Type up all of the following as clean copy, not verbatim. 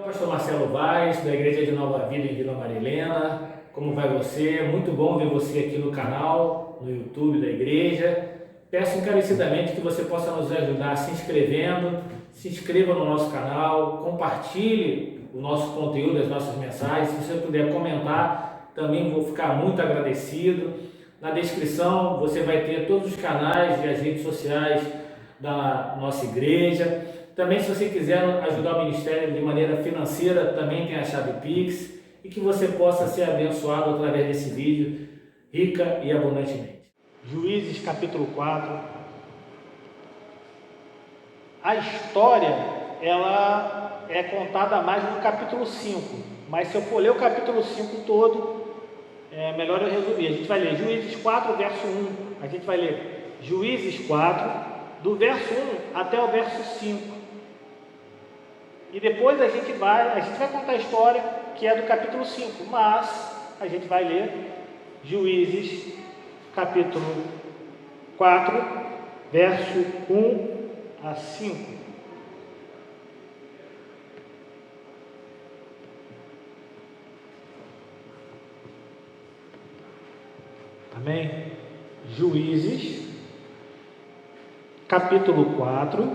Pastor Marcelo Vaz, da Igreja de Nova Vida em Vila Marilena. Como vai você? Muito bom ver você aqui no canal, no YouTube da igreja. Peço encarecidamente que você possa nos ajudar se inscrevendo, se inscreva no nosso canal, compartilhe o nosso conteúdo, as nossas mensagens. Se você puder comentar, também vou ficar muito agradecido. Na descrição você vai ter todos os canais e as redes sociais da nossa igreja. Também, se você quiser ajudar o ministério de maneira financeira, também tem a chave Pix, e que você possa ser abençoado através desse vídeo, rica e abundantemente. Juízes capítulo 4. A história, ela é contada mais no capítulo 5, mas se eu for ler o capítulo 5 todo, é melhor eu resumir. A gente vai ler Juízes 4, verso 1. A gente vai ler Juízes 4, do verso 1 até o verso 5. E depois a gente vai contar a história que é do capítulo 5, mas a gente vai ler Juízes capítulo 4, verso 1 a 5. Amém? Juízes capítulo 4,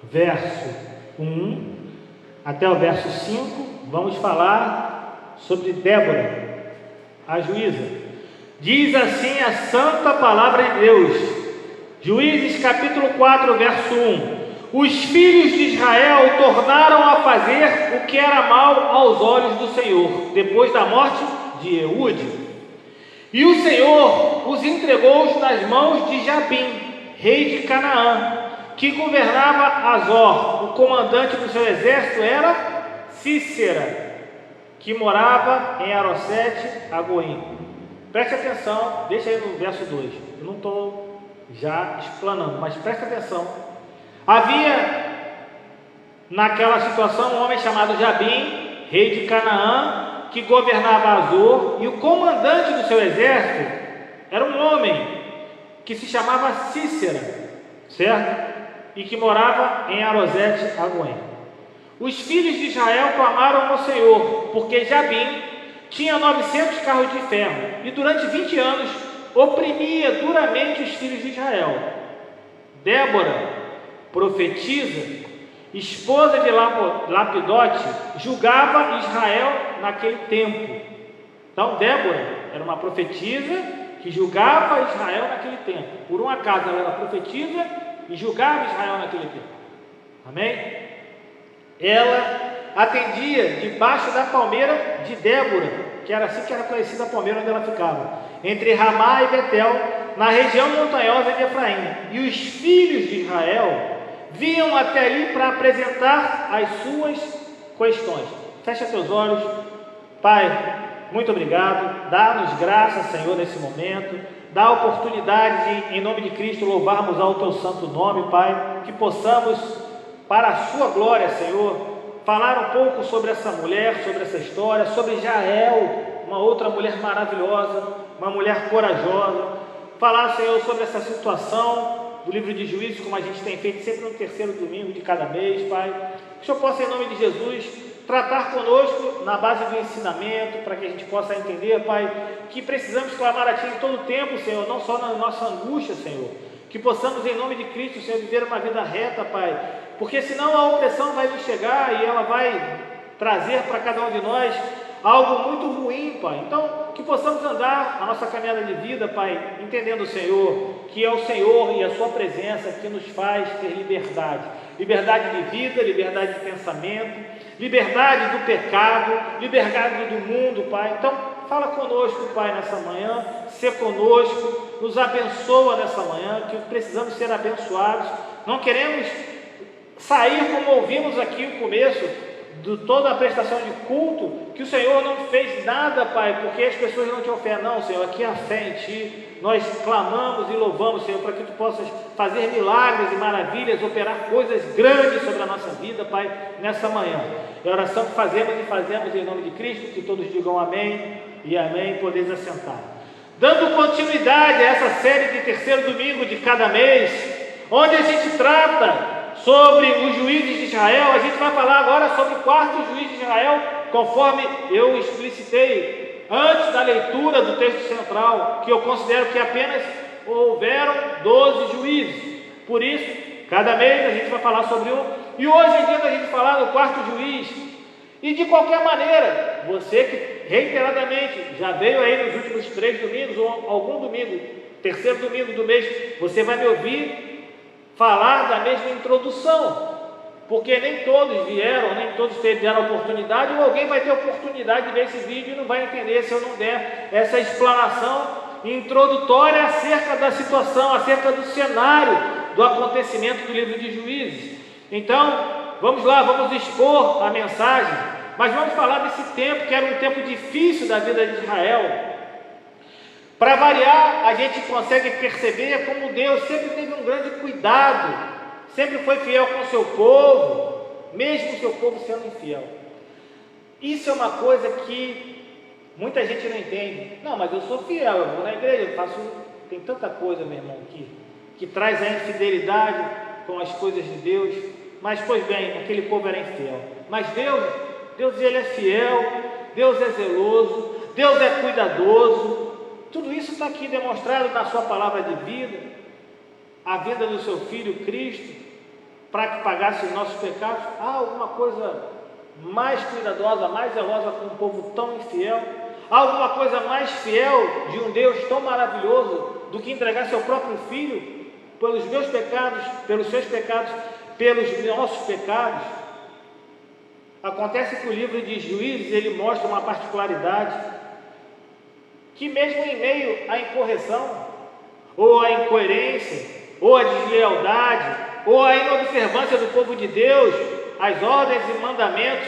verso 1 até o verso 5, vamos falar sobre Débora, a juíza. Diz assim a santa palavra de Deus, Juízes capítulo 4, verso 1: Os filhos de Israel tornaram a fazer o que era mal aos olhos do Senhor, depois da morte de Eude. E o Senhor os entregou nas mãos de Jabim, rei de Canaã, que governava Azor. O comandante do seu exército era Cícera, que morava em Arosete-Agoim. Preste atenção, deixa aí no verso 2. Eu não estou já explanando, mas preste atenção. Havia naquela situação um homem chamado Jabim, rei de Canaã, que governava Azor, e o comandante do seu exército era um homem que se chamava Cícera, certo? E que morava em Arosete-Agoim. Os filhos de Israel clamaram ao Senhor, porque Jabim tinha 900 carros de ferro, e durante 20 anos oprimia duramente os filhos de Israel. Débora, profetisa, esposa de Lapidote, julgava Israel naquele tempo. Então Débora era uma profetisa que julgava Israel naquele tempo. Por um acaso ela era profetisa e julgava Israel naquele tempo. Amém? Ela atendia debaixo da palmeira de Débora, que era assim que era conhecida a palmeira onde ela ficava, entre Ramá e Betel, na região montanhosa de Efraim. E os filhos de Israel vinham até ali para apresentar as suas questões. Fecha teus olhos. Pai, muito obrigado. Dá-nos graça, Senhor, nesse momento. Dá a oportunidade de, em nome de Cristo, louvarmos ao Teu santo nome, Pai. Que possamos, para a Sua glória, Senhor, falar um pouco sobre essa mulher, sobre essa história, sobre Jael, uma outra mulher maravilhosa, uma mulher corajosa. Falar, Senhor, sobre essa situação do livro de Juízes, como a gente tem feito sempre no terceiro domingo de cada mês, Pai. Que o Senhor possa, em nome de Jesus, tratar conosco na base do ensinamento, para que a gente possa entender, Pai, que precisamos clamar a Ti em todo o tempo, Senhor, não só na nossa angústia, Senhor. Que possamos, em nome de Cristo, Senhor, viver uma vida reta, Pai, porque senão a opressão vai nos chegar e ela vai trazer para cada um de nós algo muito ruim, Pai. Então, que possamos andar a nossa caminhada de vida, Pai, entendendo, Senhor, que é o Senhor e a Sua presença que nos faz ter liberdade. Liberdade de vida, liberdade de pensamento, liberdade do pecado, liberdade do mundo, Pai. Então, fala conosco, Pai, nessa manhã, se conosco, nos abençoa nessa manhã, que precisamos ser abençoados. Não queremos sair como ouvimos aqui no começo, de toda a prestação de culto, que o Senhor não fez nada, Pai, porque as pessoas não tinham fé. Não, Senhor, aqui a fé em Ti, nós clamamos e louvamos, Senhor, para que Tu possas fazer milagres e maravilhas, operar coisas grandes sobre a nossa vida, Pai, nessa manhã. É a oração que fazemos em nome de Cristo, que todos digam amém e amém, podeis assentar. Dando continuidade a essa série de terceiro domingo de cada mês, onde a gente trata sobre os juízes de Israel, a gente vai falar agora sobre o quarto juiz de Israel, conforme eu explicitei antes da leitura do texto central, que eu considero que apenas houveram 12 juízes. Por isso, cada mês a gente vai falar sobre um, e hoje em dia a gente falar do quarto juiz. E de qualquer maneira, você que reiteradamente já veio aí nos últimos 3 domingos, ou algum domingo, terceiro domingo do mês, você vai me ouvir falar da mesma introdução, porque nem todos vieram, nem todos tiveram a oportunidade, ou alguém vai ter a oportunidade de ver esse vídeo e não vai entender se eu não der essa explanação introdutória acerca da situação, acerca do cenário do acontecimento do livro de Juízes. Então, vamos lá, vamos expor a mensagem, mas vamos falar desse tempo, que era um tempo difícil da vida de Israel. Para variar, a gente consegue perceber como Deus sempre teve um grande cuidado, sempre foi fiel com o seu povo, mesmo o seu povo sendo infiel. Isso é uma coisa que muita gente não entende. Não, mas eu sou fiel, eu vou na igreja, eu faço... Tem tanta coisa, meu irmão, que traz a infidelidade com as coisas de Deus. Mas, pois bem, aquele povo era infiel. Mas Deus ele é fiel, Deus é zeloso, Deus é cuidadoso. Tudo isso está aqui demonstrado na sua palavra de vida, a vida do seu Filho Cristo, para que pagasse os nossos pecados. Há alguma coisa mais cuidadosa, mais zelosa com um povo tão infiel? Há alguma coisa mais fiel de um Deus tão maravilhoso do que entregar seu próprio Filho pelos meus pecados, pelos seus pecados, pelos nossos pecados? Acontece que o livro de Juízes, ele mostra uma particularidade, que mesmo em meio à incorreção, ou à incoerência, ou à deslealdade, ou à inobservância do povo de Deus, as ordens e mandamentos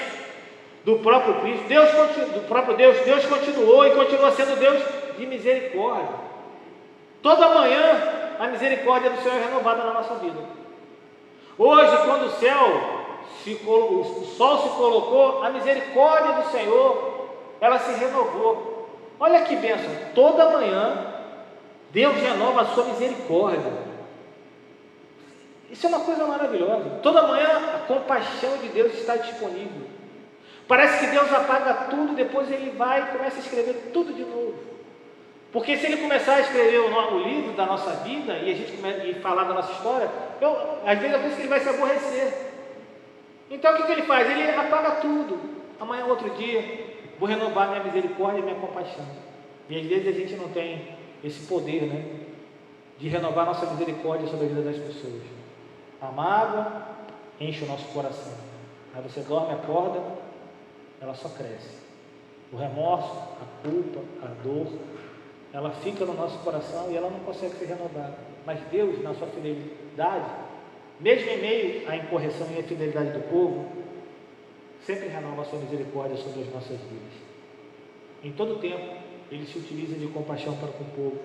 do próprio Cristo, Deus continuou e continua sendo Deus de misericórdia. Toda manhã a misericórdia do Senhor é renovada na nossa vida. Hoje, quando o sol se colocou, a misericórdia do Senhor, ela se renovou. Olha que bênção, toda manhã Deus renova a sua misericórdia. Isso é uma coisa maravilhosa. Toda manhã a compaixão de Deus está disponível. Parece que Deus apaga tudo, depois ele vai e começa a escrever tudo de novo. Porque se ele começar a escrever o livro da nossa vida e a gente começa a falar da nossa história, às vezes eu penso que ele vai se aborrecer. Então o que ele faz? Ele apaga tudo. Amanhã, outro dia, vou renovar minha misericórdia e minha compaixão. E às vezes a gente não tem esse poder, né, de renovar nossa misericórdia sobre a vida das pessoas. A mágoa enche o nosso coração. Aí você dorme, acorda, ela só cresce. O remorso, a culpa, a dor, ela fica no nosso coração e ela não consegue ser renovada. Mas Deus, na sua fidelidade, mesmo em meio à incorreção e à infidelidade do povo, sempre renova a sua misericórdia sobre as nossas vidas. Em todo tempo, ele se utiliza de compaixão para com o povo.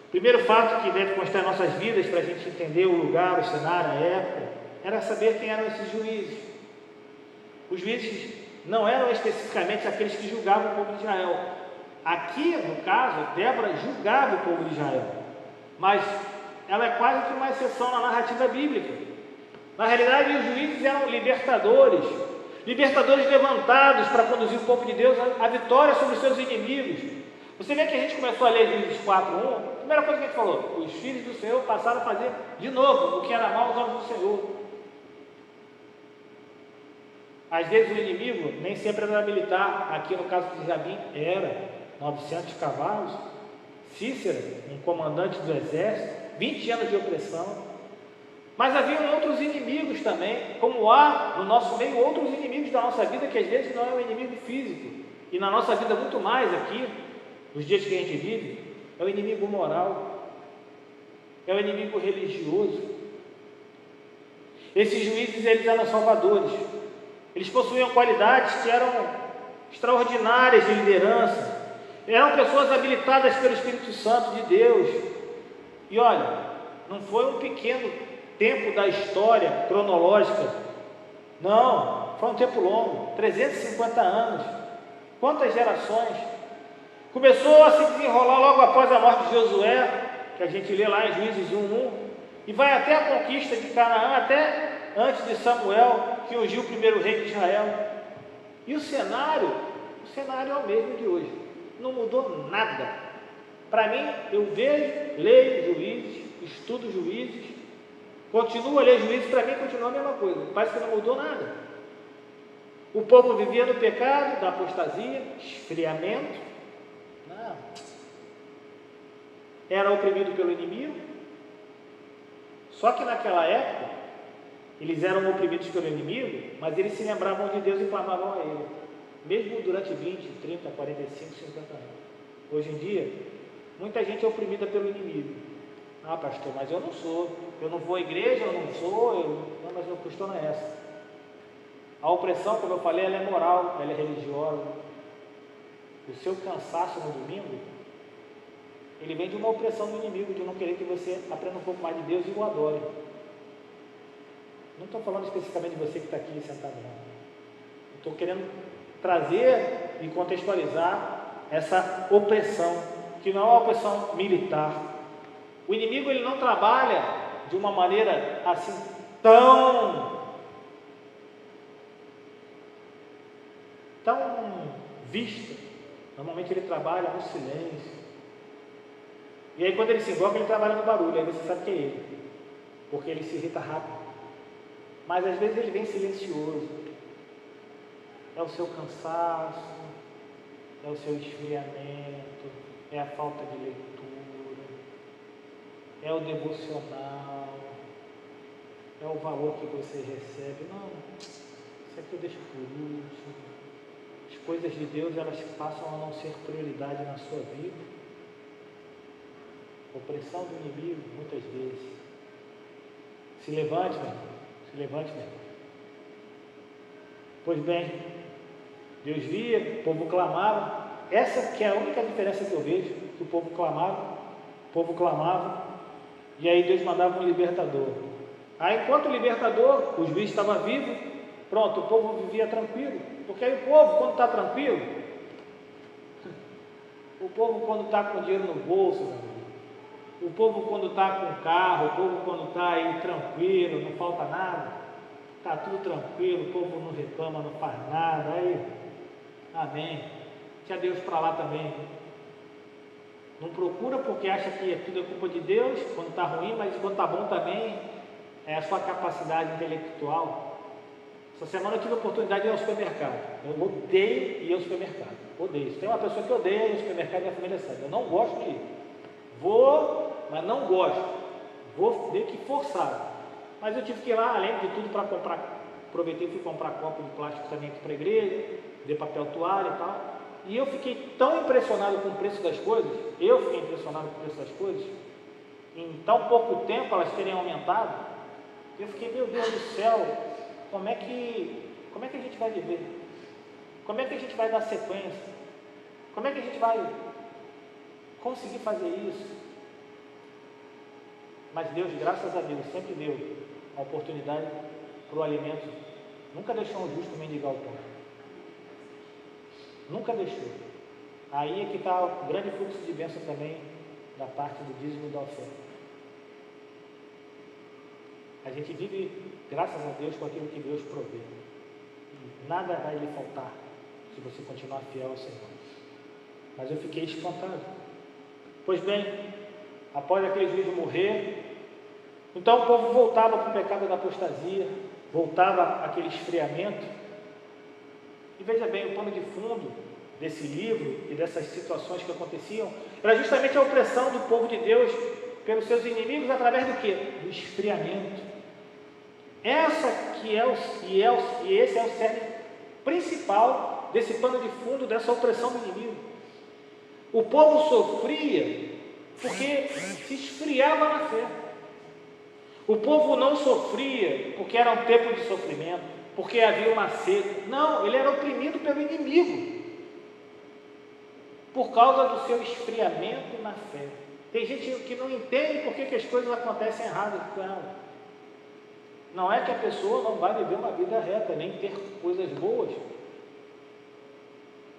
O primeiro fato que deve constar em nossas vidas, para a gente entender o lugar, o cenário, a época, era saber quem eram esses juízes. Os juízes não eram especificamente aqueles que julgavam o povo de Israel. Aqui, no caso, Débora julgava o povo de Israel, mas ela é quase que uma exceção na narrativa bíblica. Na realidade, os juízes eram libertadores levantados para conduzir o povo de Deus à vitória sobre os seus inimigos. Você vê que a gente começou a ler Juízes 4:1, a primeira coisa que a gente falou, os filhos do Senhor passaram a fazer de novo o que era mal aos olhos do Senhor. Às vezes o inimigo nem sempre era militar. Aqui no caso de Jabim era 900 cavalos, Cícera, um comandante do exército, 20 anos de opressão. Mas havia outros inimigos também, como há no nosso meio outros inimigos da nossa vida, que às vezes não é um inimigo físico, e na nossa vida muito mais aqui, nos dias que a gente vive, é o inimigo moral, é o inimigo religioso. Esses juízes, eles eram salvadores, eles possuíam qualidades que eram extraordinárias de liderança, eram pessoas habilitadas pelo Espírito Santo de Deus. E olha, não foi um pequeno tempo da história cronológica, não, foi um tempo longo, 350 anos, quantas gerações. Começou a se desenrolar logo após a morte de Josué, que a gente lê lá em Juízes 1:1, e vai até a conquista de Canaã, até antes de Samuel, que ungiu o primeiro rei de Israel. E o cenário é o mesmo de hoje. Não mudou nada. Para mim, eu vejo, leio Juízes, estudo Juízes, continuo a ler Juízes, para mim continua a mesma coisa. Parece que não mudou nada. O povo vivia no pecado, da apostasia, esfriamento. Não. Era oprimido pelo inimigo. Só que naquela época, eles eram oprimidos pelo inimigo, mas eles se lembravam de Deus e clamavam a Ele, mesmo durante 20, 30, 45, 50 anos. Hoje em dia, muita gente é oprimida pelo inimigo. Ah, pastor, mas eu não sou, eu não vou à igreja, eu não sou, não, mas a questão não é essa. A opressão, como eu falei, ela é moral, ela é religiosa. O seu cansaço no domingo, ele vem de uma opressão do inimigo, de não querer que você aprenda um pouco mais de Deus e o adore. Não estou falando especificamente de você que está aqui sentado, não. Estou querendo trazer e contextualizar essa opressão, que não é uma opressão militar. O inimigo, ele não trabalha de uma maneira assim tão vista. Normalmente ele trabalha no silêncio. E aí quando ele se invoca, ele trabalha no barulho. Aí você sabe que é ele, porque ele se irrita rápido. Mas às vezes ele vem silencioso. É o seu cansaço, é o seu esfriamento, é a falta de leitura, é o devocional, é o valor que você recebe. Não, isso aqui eu deixo por último. As coisas de Deus, elas passam a não ser prioridade na sua vida. Opressão do inimigo, muitas vezes. Se levante, meu irmão. Se levante, meu irmão. Pois bem, Deus via, o povo clamava. Essa que é a única diferença que eu vejo, que o povo clamava, e aí Deus mandava um libertador. Aí enquanto o libertador, o juiz estava vivo, pronto, o povo vivia tranquilo. Porque aí o povo, quando está tranquilo, o povo quando está com dinheiro no bolso, meu amigo, o povo quando está com carro, o povo quando está aí tranquilo, não falta nada, está tudo tranquilo, o povo não reclama, não faz nada, aí, amém. Tinha Deus para lá também. Não procura porque acha que tudo é culpa de Deus, quando está ruim, mas quando está bom também, é a sua capacidade intelectual. Essa semana eu tive a oportunidade de ir ao supermercado. Eu odeio ir ao supermercado. Odeio. Se tem uma pessoa que odeia ir ao supermercado, minha família sabe. Eu não gosto de ir. Vou, mas não gosto. Vou meio que forçado. Mas eu tive que ir lá, além de tudo, para comprar. Aproveitei e fui comprar copo de plástico também aqui para a igreja, de papel toalha e tal. E eu fiquei tão impressionado com o preço das coisas. Em tão pouco tempo elas terem aumentado. Eu fiquei, meu Deus do céu. Como é que a gente vai viver? Como é que a gente vai dar sequência? Como é que a gente vai conseguir fazer isso? Mas Deus, graças a Deus, sempre deu a oportunidade para o alimento. Nunca deixou um justo mendigar o pão. Nunca deixou. Aí é que está o grande fluxo de bênção também da parte do dízimo e da oferta. A gente vive, graças a Deus, com aquilo que Deus provê. Nada vai lhe faltar se você continuar fiel ao Senhor. Mas eu fiquei espantado. Pois bem, após aquele juiz morrer, então o povo voltava para o pecado da apostasia, voltava àquele esfriamento. E veja bem, o pano de fundo desse livro e dessas situações que aconteciam era justamente a opressão do povo de Deus pelos seus inimigos através do quê? Do esfriamento. Esse é o cerne principal desse pano de fundo, dessa opressão do inimigo. O povo sofria porque se esfriava na fé. O povo não sofria porque era um tempo de sofrimento, porque havia uma seca. Não, ele era oprimido pelo inimigo por causa do seu esfriamento na fé. Tem gente que não entende por que as coisas acontecem erradas com ela. Não é que a pessoa não vai viver uma vida reta, nem ter coisas boas.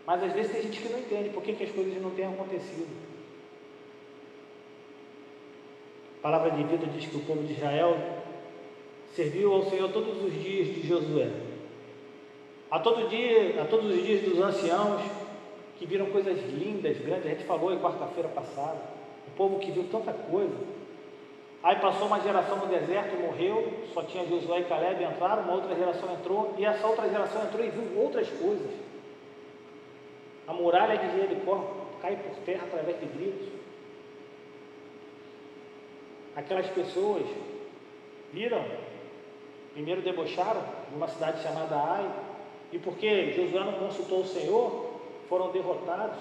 Mas às vezes tem gente que não entende por que as coisas não têm acontecido. A palavra de vida diz que o povo de Israel serviu ao Senhor todos os dias de Josué. A todos os dias dos anciãos, que viram coisas lindas, grandes. A gente falou em quarta-feira passada, o povo que viu tanta coisa. Aí passou uma geração no deserto e morreu, só tinha Josué e Caleb, entraram, uma outra geração entrou, e essa outra geração entrou e viu outras coisas. A muralha de Jericó cai por terra através de gritos. Aquelas pessoas viram, primeiro debocharam de uma cidade chamada Ai, e porque Josué não consultou o Senhor, foram derrotados,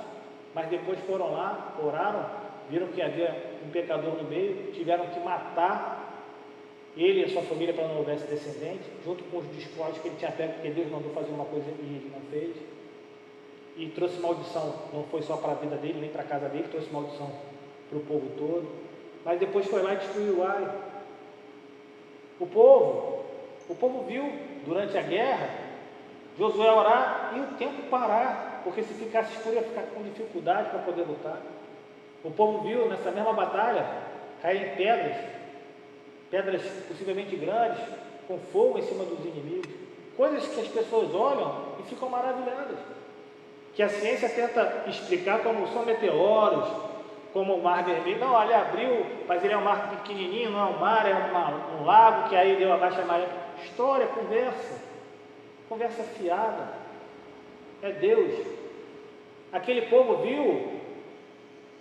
mas depois foram lá, oraram, viram que havia um pecador no meio, tiveram que matar ele e a sua família para não houvesse descendente, junto com os despojos que ele tinha pego, porque Deus mandou fazer uma coisa e ele não fez, e trouxe maldição, não foi só para a vida dele, nem para a casa dele, trouxe maldição para o povo todo, mas depois foi lá e destruiu Ai. O povo viu, durante a guerra, Josué orar e o tempo parar, porque se ficasse escuro ia ficar com dificuldade para poder lutar. O povo viu nessa mesma batalha caírem pedras possivelmente grandes, com fogo em cima dos inimigos, coisas que as pessoas olham e ficam maravilhadas, que a ciência tenta explicar como são meteoros, como o mar vermelho. Não, ele abriu, mas ele é um mar pequenininho, não é um mar, é um lago que aí deu abaixo a maré. História, conversa fiada. É Deus. Aquele povo viu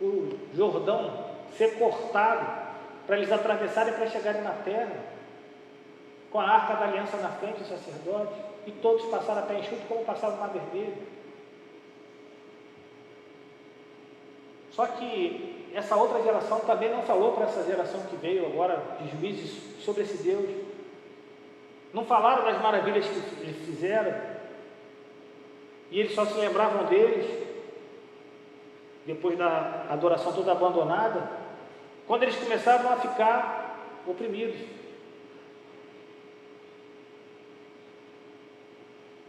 o Jordão ser cortado para eles atravessarem para chegarem na terra, com a arca da aliança na frente, os sacerdotes, e todos passaram a pé enxuto como passaram o mar vermelho. Só que essa outra geração também não falou para essa geração que veio agora de juízes sobre esse Deus. Não falaram das maravilhas que eles fizeram, e eles só se lembravam deles depois da adoração toda abandonada, quando eles começaram a ficar oprimidos.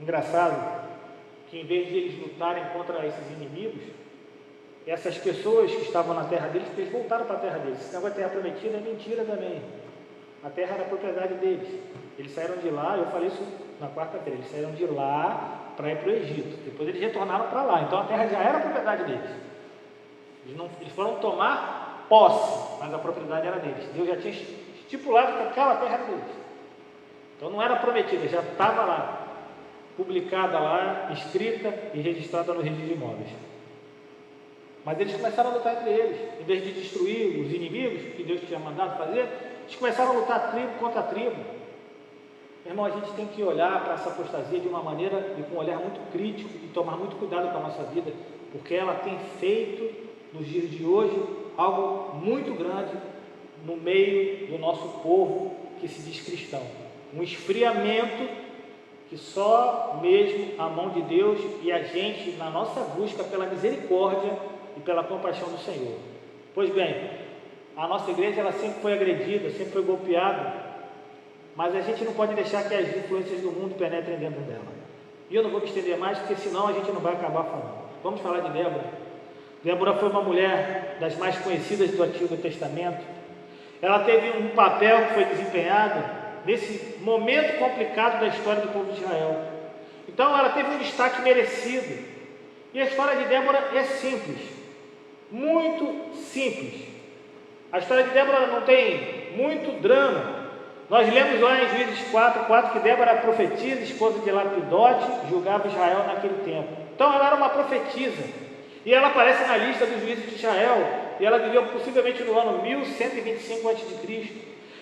Engraçado que em vez de eles lutarem contra esses inimigos, essas pessoas que estavam na terra deles, eles voltaram para a terra deles. Esse negócio de terra prometida é mentira também. A terra era propriedade deles. Eles saíram de lá, eu falei isso na quarta-feira, eles saíram de lá para ir para o Egito. Depois eles retornaram para lá. Então a terra já era propriedade deles. Eles foram tomar posse, mas a propriedade era deles. Deus já tinha estipulado que aquela terra era deles. Então não era prometida, já estava lá, publicada lá, escrita e registrada no registro de imóveis. Mas eles começaram a lutar entre eles. Em vez de destruir os inimigos que Deus tinha mandado fazer, eles começaram a lutar tribo contra tribo. Meu irmão, a gente tem que olhar para essa apostasia de uma maneira e com um olhar muito crítico e tomar muito cuidado com a nossa vida, porque ela tem feito, nos dias de hoje, algo muito grande no meio do nosso povo que se diz cristão. Um esfriamento que só mesmo a mão de Deus e a gente, na nossa busca pela misericórdia e pela compaixão do Senhor. Pois bem, a nossa igreja ela sempre foi agredida, sempre foi golpeada, mas a gente não pode deixar que as influências do mundo penetrem dentro dela. E eu não vou me estender mais, porque senão a gente não vai acabar falando. Vamos falar de Débora. Débora foi uma mulher das mais conhecidas do Antigo Testamento. Ela teve um papel que foi desempenhado nesse momento complicado da história do povo de Israel. Então ela teve um destaque merecido. E a história de Débora é simples, muito simples. A história de Débora não tem muito drama. Nós lemos lá em Juízes 4:4 que Débora era profetisa, esposa de Lapidote, julgava Israel naquele tempo. Então ela era uma profetisa. E ela aparece na lista dos juízes de Israel, e ela viveu possivelmente no ano 1125 a.C.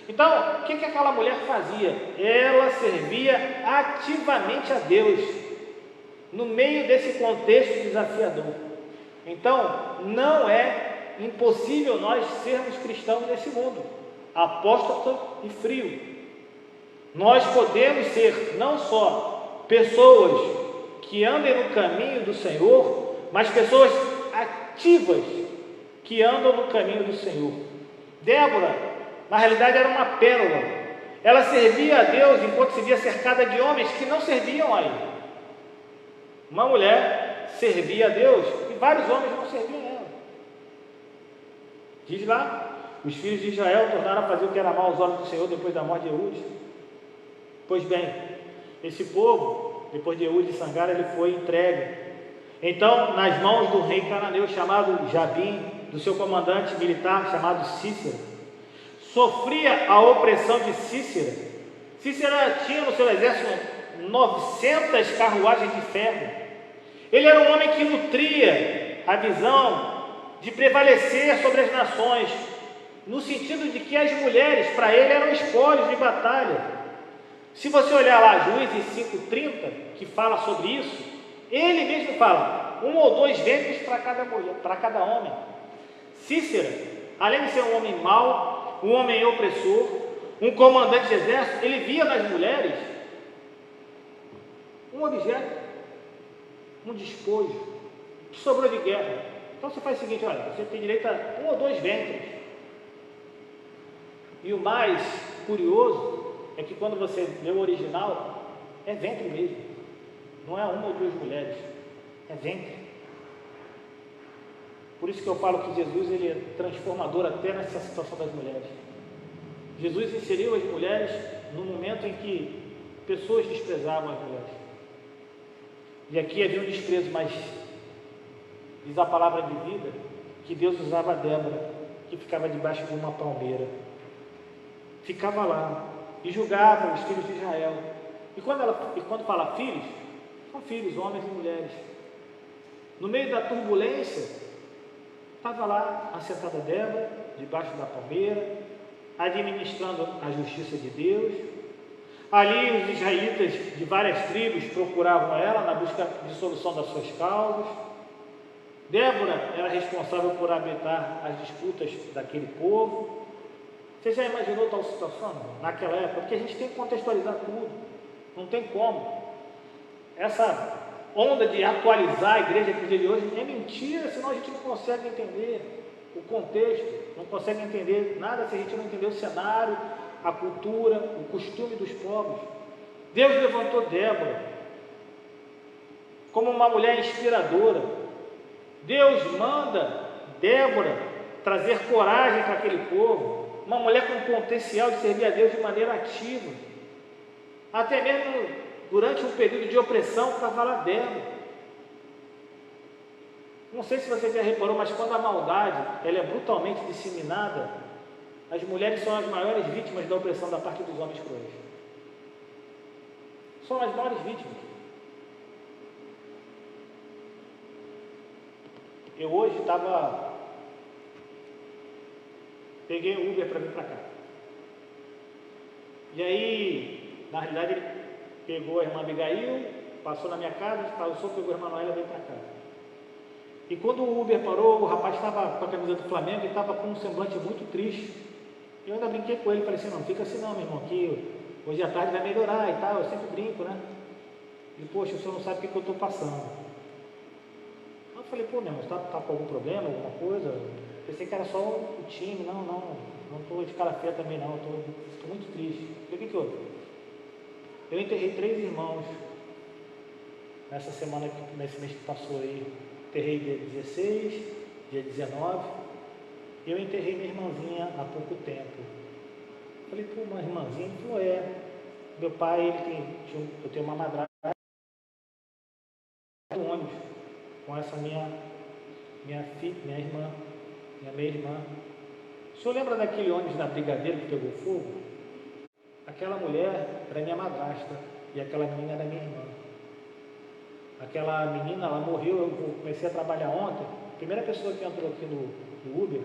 Então, o que aquela mulher fazia? Ela servia ativamente a Deus, no meio desse contexto desafiador. Então, não é impossível nós sermos cristãos nesse mundo, apóstata e frio. Nós podemos ser não só pessoas que andem no caminho do Senhor, mas pessoas ativas que andam no caminho do Senhor. Débora, na realidade, era uma pérola. Ela servia a Deus enquanto se via cercada de homens que não serviam a Ele. Uma mulher servia a Deus e vários homens não serviam a ela. Diz lá, os filhos de Israel tornaram a fazer o que era mal aos olhos do Senhor depois da morte de Eude. Pois bem, esse povo, depois de Ehud e Sangar, ele foi entregue, então, nas mãos do rei cananeu chamado Jabim, do seu comandante militar chamado Cícera. Sofria a opressão de Cícera. Cícera tinha no seu exército 900 carruagens de ferro. Ele era um homem que nutria a visão de prevalecer sobre as nações, no sentido de que as mulheres, para ele, eram espólios de batalha. Se você olhar lá Juízes 5:30, que fala sobre isso, ele mesmo fala, 1 ou 2 ventres para cada mulher, para cada homem. Cícera, além de ser um homem mau, um homem opressor, um comandante de exército, ele via nas mulheres um objeto, um despojo, que sobrou de guerra. Então você faz o seguinte, olha, você tem direito a 1 ou 2 ventres. E o mais curioso é que quando você lê o original, é ventre mesmo. Não é 1 ou 2 mulheres, é ventre. Por isso que eu falo que Jesus ele é transformador até nessa situação das mulheres. Jesus inseriu as mulheres no momento em que pessoas desprezavam as mulheres. E aqui havia um desprezo, mas diz a palavra de vida que Deus usava a Débora, que ficava debaixo de uma palmeira. Ficava lá e julgava os filhos de Israel. E quando fala filhos, são filhos, homens e mulheres. No meio da turbulência, estava lá assentada Débora, debaixo da palmeira, administrando a justiça de Deus. Ali os israelitas de várias tribos procuravam ela na busca de solução das suas causas. Débora era responsável por arbitrar as disputas daquele povo. Você já imaginou tal situação naquela época? Porque a gente tem que contextualizar tudo, não tem como. Essa onda de atualizar a igreja para o dia de hoje é mentira, senão a gente não consegue entender o contexto, não consegue entender nada se a gente não entender o cenário, a cultura, o costume dos povos. Deus levantou Débora como uma mulher inspiradora. Deus manda Débora trazer coragem para aquele povo, uma mulher com potencial de servir a Deus de maneira ativa, até mesmo durante um período de opressão, para falar dela. Não sei se você já reparou, mas quando a maldade ela é brutalmente disseminada, as mulheres são as maiores vítimas da opressão da parte dos homens cruéis. São as maiores vítimas. Eu hoje peguei o Uber para vir para cá. E aí, na realidade, ele pegou a irmã Abigail, passou na minha casa, passou, pegou a irmã Noélia e veio para cá. E quando o Uber parou, o rapaz estava com a camisa do Flamengo e estava com um semblante muito triste. Eu ainda brinquei com ele, falei assim, não fica assim não, meu irmão, que hoje à tarde vai melhorar e tal, eu sempre brinco, né? E, poxa, o senhor não sabe o que eu estou passando. Eu falei, pô, meu irmão, você está com algum problema, alguma coisa? Pensei que era só o time, não estou de cara feia também não, estou muito triste. Eu falei, o que houve? Eu enterrei 3 irmãos nessa semana, nesse mês que passou aí. Enterrei dia 16, dia 19, e eu enterrei minha irmãzinha há pouco tempo. Eu falei, pô, uma irmãzinha? Ele falou, meu pai, eu tenho uma madrasta no ônibus com essa minha irmã, minha meia-irmã. O senhor lembra daquele ônibus da Brigadeiro que pegou fogo? Aquela mulher era minha madrasta e aquela menina era minha irmã. Aquela menina, ela morreu, eu comecei a trabalhar ontem. A primeira pessoa que entrou aqui no Uber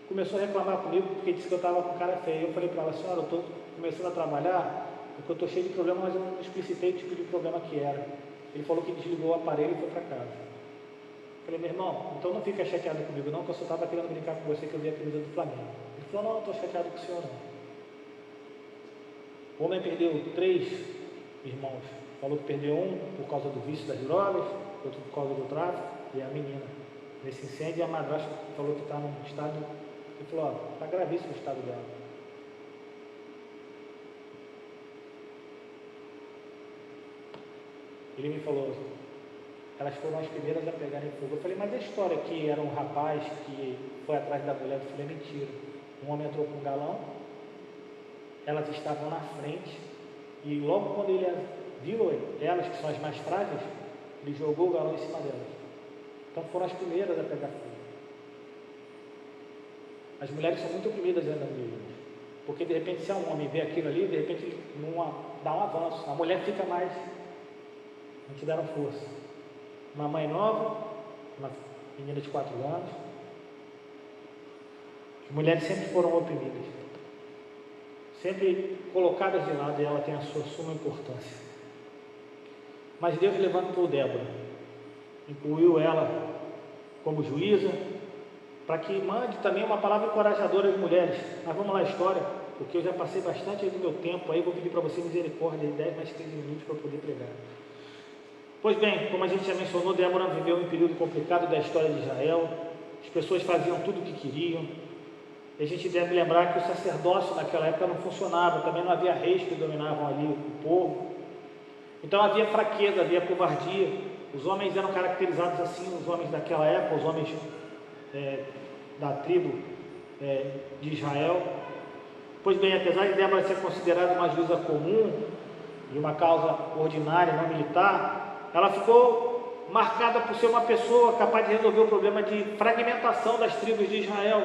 começou a reclamar comigo porque disse que eu estava com cara feia. Eu falei para ela, senhora, eu estou começando a trabalhar porque eu estou cheio de problema, mas eu não explicitei o tipo de problema que era. Ele falou que desligou o aparelho e foi para casa. Eu falei, meu irmão, então não fica chateado comigo não, que eu só estava querendo brincar com você que eu vi a camisa do Flamengo. Ele falou, não estou chateado com o senhor não. O homem perdeu 3 irmãos. Falou que perdeu um por causa do vício das drogas, outro por causa do tráfico, e a menina. Nesse incêndio, a madrasta falou que está num estado, ele falou, está gravíssimo o estado dela. Ele me falou, elas foram as primeiras a pegarem fogo. Eu falei, mas a história que era um rapaz que foi atrás da mulher, eu falei, mentira. Um homem entrou com um galão, elas estavam na frente, E logo quando ele viu elas, que são as mais frágeis, ele jogou o galão em cima delas. Então foram as primeiras a pegar fogo. As mulheres são muito oprimidas ainda no livro, porque de repente se um homem vê aquilo ali, de repente ele não dá um avanço, a mulher fica mais, não te deram força. Uma mãe nova, uma menina de 4 anos, as mulheres sempre foram oprimidas, sempre colocadas de lado, e ela tem a sua suma importância. Mas Deus levantou Débora, incluiu ela como juíza, para que mande também uma palavra encorajadora às mulheres. Mas vamos lá a história, porque eu já passei bastante do meu tempo, aí vou pedir para você misericórdia, 10 mais 15 minutos para eu poder pregar. Pois bem, como a gente já mencionou, Débora viveu um período complicado da história de Israel, as pessoas faziam tudo o que queriam, e a gente deve lembrar que o sacerdócio naquela época não funcionava, também não havia reis que dominavam ali o povo, então havia fraqueza, havia covardia, os homens eram caracterizados assim, os homens daquela época, os homens da tribo de Israel. Pois bem, apesar de Débora ser considerada uma juíza comum e uma causa ordinária, não militar, ela ficou marcada por ser uma pessoa capaz de resolver o problema de fragmentação das tribos de Israel,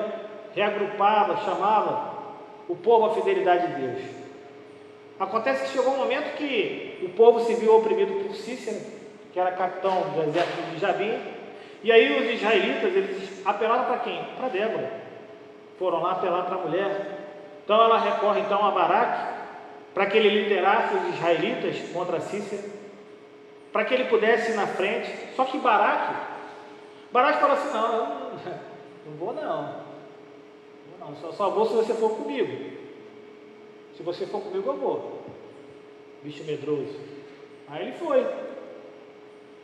reagrupava, chamava o povo à fidelidade de Deus. Acontece que chegou um momento que o povo se viu oprimido por Cícera, que era capitão do exército de Jabim, e aí os israelitas, eles apelaram para quem? Para Débora. Foram lá apelar para a mulher. Então ela recorre então a Baraque, para que ele liderasse os israelitas contra Cícera, para que ele pudesse ir na frente. Só que Baraque falou assim, não vou não, só vou se você for comigo. Se você for comigo eu vou. Bicho medroso. Aí ele foi,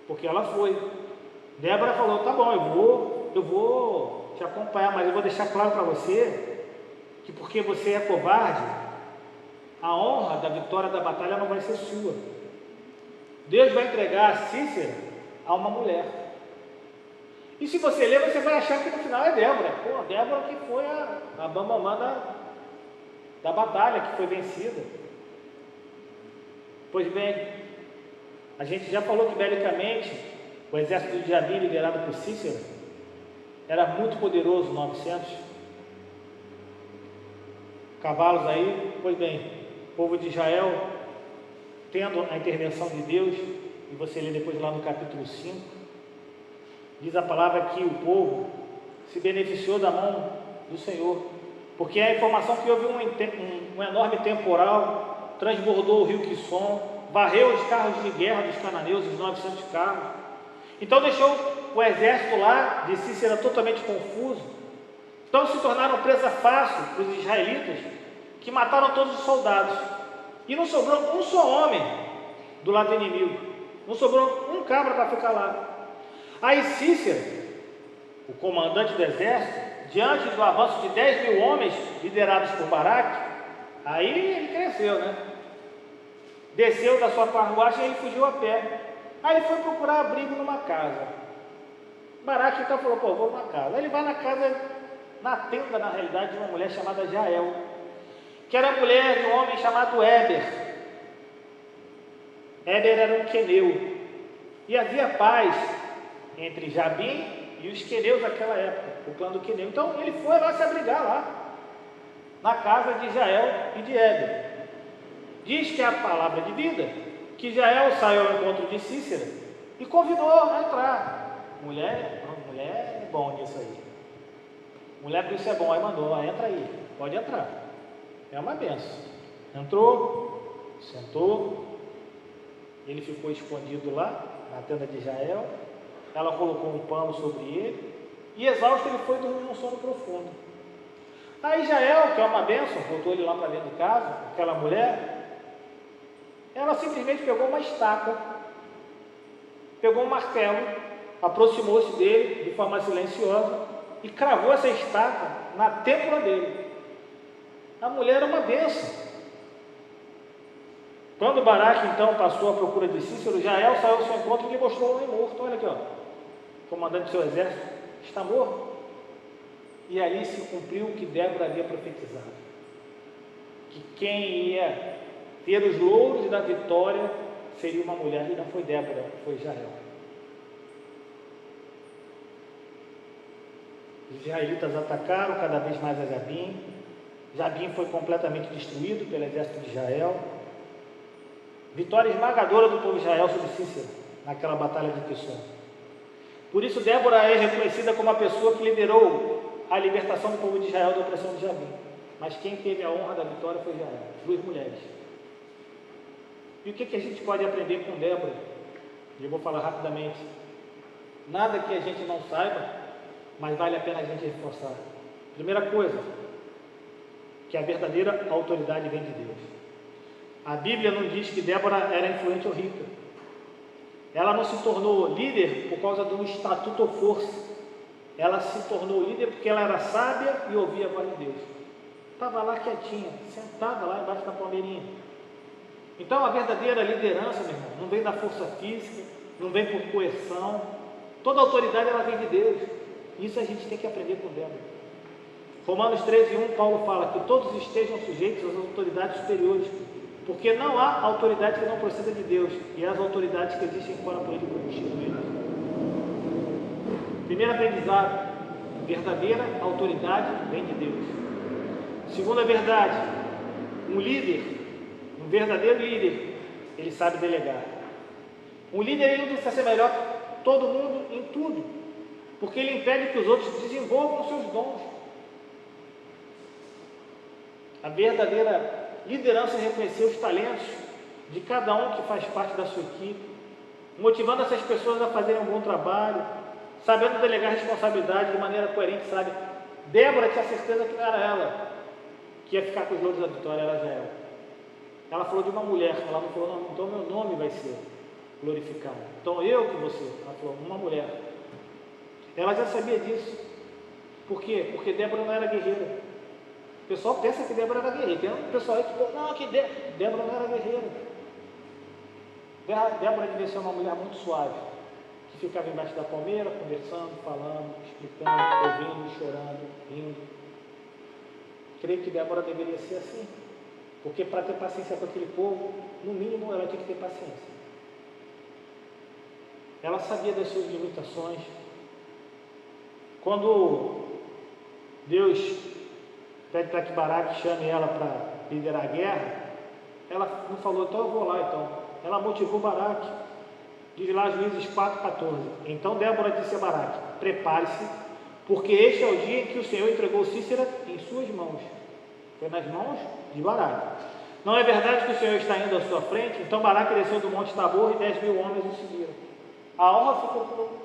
porque ela foi. Débora falou, tá bom, eu vou te acompanhar, mas eu vou deixar claro para você que porque você é covarde, a honra da vitória da batalha não vai ser sua. Deus vai entregar a Cícera a uma mulher. E se você ler, você vai achar que no final é Débora. Débora que foi a bambamã da batalha, que foi vencida. Pois bem, a gente já falou que belicamente o exército de Jabim, liderado por Cícera, era muito poderoso, 900 cavalos aí. Pois bem, o povo de Israel, tendo a intervenção de Deus, e você lê depois lá no capítulo 5, diz a palavra que o povo se beneficiou da mão do Senhor, porque a informação que houve um enorme temporal, transbordou o rio Quisson, varreu os carros de guerra dos cananeus, os 900 carros. Então deixou o exército lá de Cícera totalmente confuso. Então se tornaram presa fácil para os israelitas, que mataram todos os soldados. E não sobrou um só homem do lado do inimigo. Não sobrou um cabra para ficar lá. Aí Cícera, o comandante do exército, diante do avanço de 10.000 homens liderados por Baraque, aí ele cresceu, desceu da sua carruagem e ele fugiu a pé. Aí ele foi procurar abrigo numa casa. Baraque então falou, vou numa casa. Aí ele vai na casa, na tenda na realidade, de uma mulher chamada Jael, que era mulher de um homem chamado Éber. Éber era um queneu, e havia paz entre Jabim e os queneus daquela época, o clã do queneu. Então ele foi lá se abrigar lá, na casa de Jael e de Éber. Diz que é a palavra de vida, que Jael saiu ao encontro de Cícera e convidou a entrar. Mulher é bom nisso aí. Mulher por isso é bom, aí mandou, entra aí, pode entrar. É uma benção. Entrou, sentou, ele ficou escondido lá, na tenda de Jael, ela colocou um pano sobre ele, e exausto ele foi dormir num sono profundo. Aí Jael, que é uma benção, botou ele lá para dentro de casa, aquela mulher, ela simplesmente pegou uma estaca, pegou um martelo, aproximou-se dele de forma silenciosa e cravou essa estaca na têmpora dele. A mulher era uma bênção. Quando Baraque então passou à procura de Cícero, Jael saiu ao seu encontro e lhe mostrou um homem morto. Olha aqui, comandante do seu exército, está morto. E ali se cumpriu o que Débora havia profetizado, que quem ia ter os louros da vitória, seria uma mulher, e não foi Débora, foi Jael. Os israelitas atacaram cada vez mais a Jabim. Jabim foi completamente destruído pelo exército de Israel. Vitória esmagadora do povo de Israel sobre Cícera, naquela batalha de Quissón. Por isso Débora é reconhecida como a pessoa que liderou a libertação do povo de Israel da opressão de Jabim. Mas quem teve a honra da vitória foi Jael, 2 mulheres. E o que a gente pode aprender com Débora? Eu vou falar rapidamente. Nada que a gente não saiba, mas vale a pena a gente reforçar. Primeira coisa, que a verdadeira autoridade vem de Deus. A Bíblia não diz que Débora era influente ou rica. Ela não se tornou líder por causa de um estatuto ou força. Ela se tornou líder porque ela era sábia e ouvia a voz de Deus. Estava lá quietinha, sentada lá embaixo da palmeirinha. Então a verdadeira liderança, meu irmão, não vem da força física, não vem por coerção. Toda autoridade ela vem de Deus. Isso a gente tem que aprender com Débora. Romanos 13:1, Paulo fala que todos estejam sujeitos às autoridades superiores, porque não há autoridade que não proceda de Deus, e as autoridades que existem fora por ele foram instituídas. Primeiro aprendizado, verdadeira autoridade vem de Deus. Segunda verdade, um verdadeiro líder, ele sabe delegar. Um líder, ele não precisa ser melhor que todo mundo em tudo, porque ele impede que os outros desenvolvam os seus dons. A verdadeira liderança é reconhecer os talentos de cada um que faz parte da sua equipe, motivando essas pessoas a fazerem um bom trabalho, sabendo delegar responsabilidade de maneira coerente, sabe? Débora tinha certeza que não era ela que ia ficar com os louros da vitória, era Jael. Ela falou de uma mulher, ela não falou, não, então meu nome vai ser glorificado. Então eu que você, ela falou, uma mulher. Ela já sabia disso. Por quê? Porque Débora não era guerreira. O pessoal pensa que Débora era guerreira. Tem um pessoal aí que fala, não, que Débora não era guerreira. Débora devia ser uma mulher muito suave, que ficava embaixo da palmeira, conversando, falando, explicando, ouvindo, chorando, rindo. Creio que Débora deveria ser assim, porque para ter paciência com aquele povo, no mínimo ela tinha que ter paciência. Ela sabia das suas limitações. Quando Deus pede para que Baraque chame ela para liderar a guerra, ela não falou, então eu vou lá então. Ela motivou Baraque. Diz lá Juízes 4,14. Então Débora disse a Baraque, prepare-se, porque este é o dia em que o Senhor entregou Cícera em suas mãos. Foi nas mãos de Baraque. Não é verdade que o Senhor está indo à sua frente? Então Baraque desceu do monte Tabor e 10.000 homens o seguiram. A honra ficou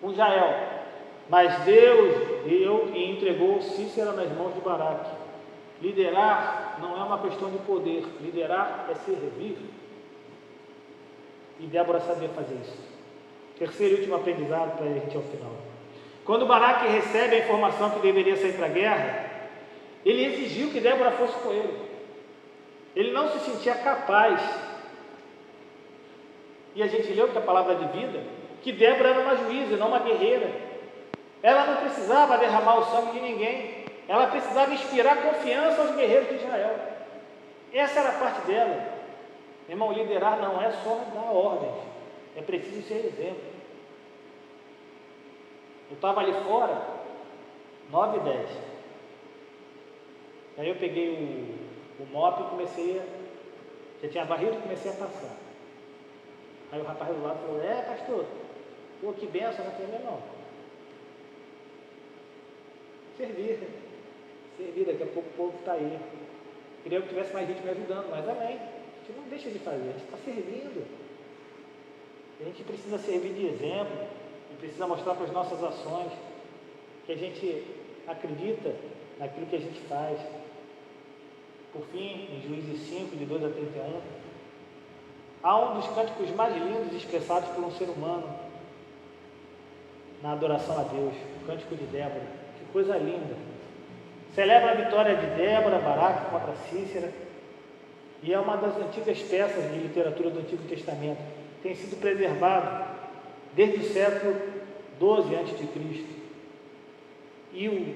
com Jael, mas Deus deu e entregou Cícera nas mãos de Baraque. Liderar não é uma questão de poder, liderar é servir. E Débora sabia fazer isso. Terceiro e último aprendizado para a gente ao final. Quando Baraque recebe a informação que deveria sair para a guerra, ele exigiu que Débora fosse com ele. Ele não se sentia capaz. E a gente leu que a palavra de vida, que Débora era uma juíza, não uma guerreira. Ela não precisava derramar o sangue de ninguém. Ela precisava inspirar confiança aos guerreiros de Israel. Essa era a parte dela. Meu irmão, liderar não é só dar ordens, é preciso ser exemplo. Eu estava ali fora, 9h10. Aí eu peguei o mop e comecei já tinha varrido e comecei a passar. Aí o rapaz do lado falou, pastor, pô, que benção, não tem não. Servir, daqui a pouco o povo está aí. Queria que tivesse mais gente me ajudando, mas amém. A gente não deixa de fazer, a gente está servindo. A gente precisa servir de exemplo, e precisa mostrar para as nossas ações que a gente acredita naquilo que a gente faz. Por fim, em Juízes 5, de 2 a 31, há um dos cânticos mais lindos expressados por um ser humano na adoração a Deus, o cântico de Débora. Que coisa linda! Celebra a vitória de Débora, Baraque contra Cícera, e é uma das antigas peças de literatura do Antigo Testamento. Tem sido preservado desde o século 12 a.C. E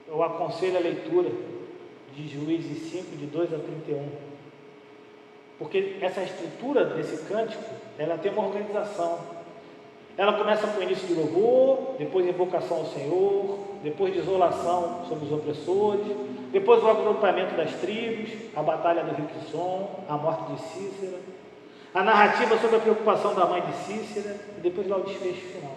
eu aconselho a leitura de Juízes 5, de 2 a 31. Porque essa estrutura desse cântico, ela tem uma organização. Ela começa com o início de louvor, depois invocação ao Senhor, depois de isolação sobre os opressores, depois o agrupamento das tribos, a batalha do rio Quisson, a morte de Cícera, a narrativa sobre a preocupação da mãe de Cícera, e depois lá o desfecho final.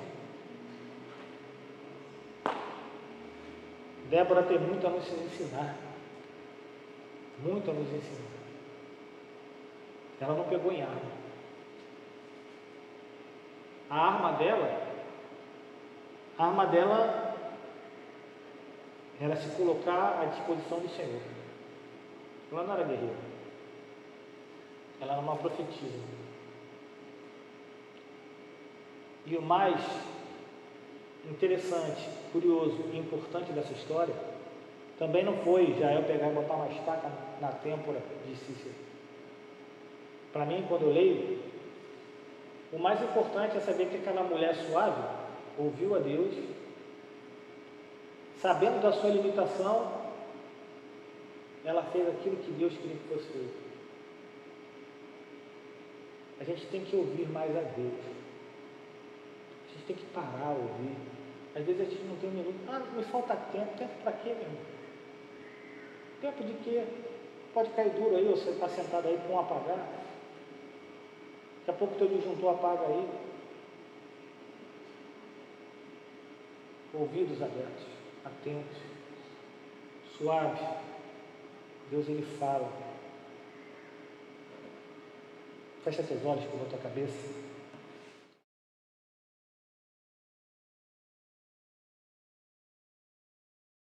Débora tem muito a nos ensinar. Muito a nos ensinar. Ela não pegou em arma. A arma dela era se colocar à disposição do Senhor. Ela não era guerreira. Ela era uma profetisa. E o mais interessante, curioso e importante dessa história também não foi Jael pegar e botar uma estaca na têmpora de Cícera. Para mim, quando eu leio, o mais importante é saber que aquela mulher suave ouviu a Deus, sabendo da sua limitação, ela fez aquilo que Deus queria que fosse feito. A gente tem que ouvir mais a Deus. A gente tem que parar a ouvir. Às vezes a gente não tem um minuto. Me falta tempo. Tempo para quê, meu irmão? Tempo de quê? Pode cair duro aí, ou você está sentado aí com um apagar. Daqui a pouco o teu disjuntor apaga aí. Ouvidos abertos, atentos, suave. Deus, Ele fala. Fecha teus olhos, curva tua cabeça.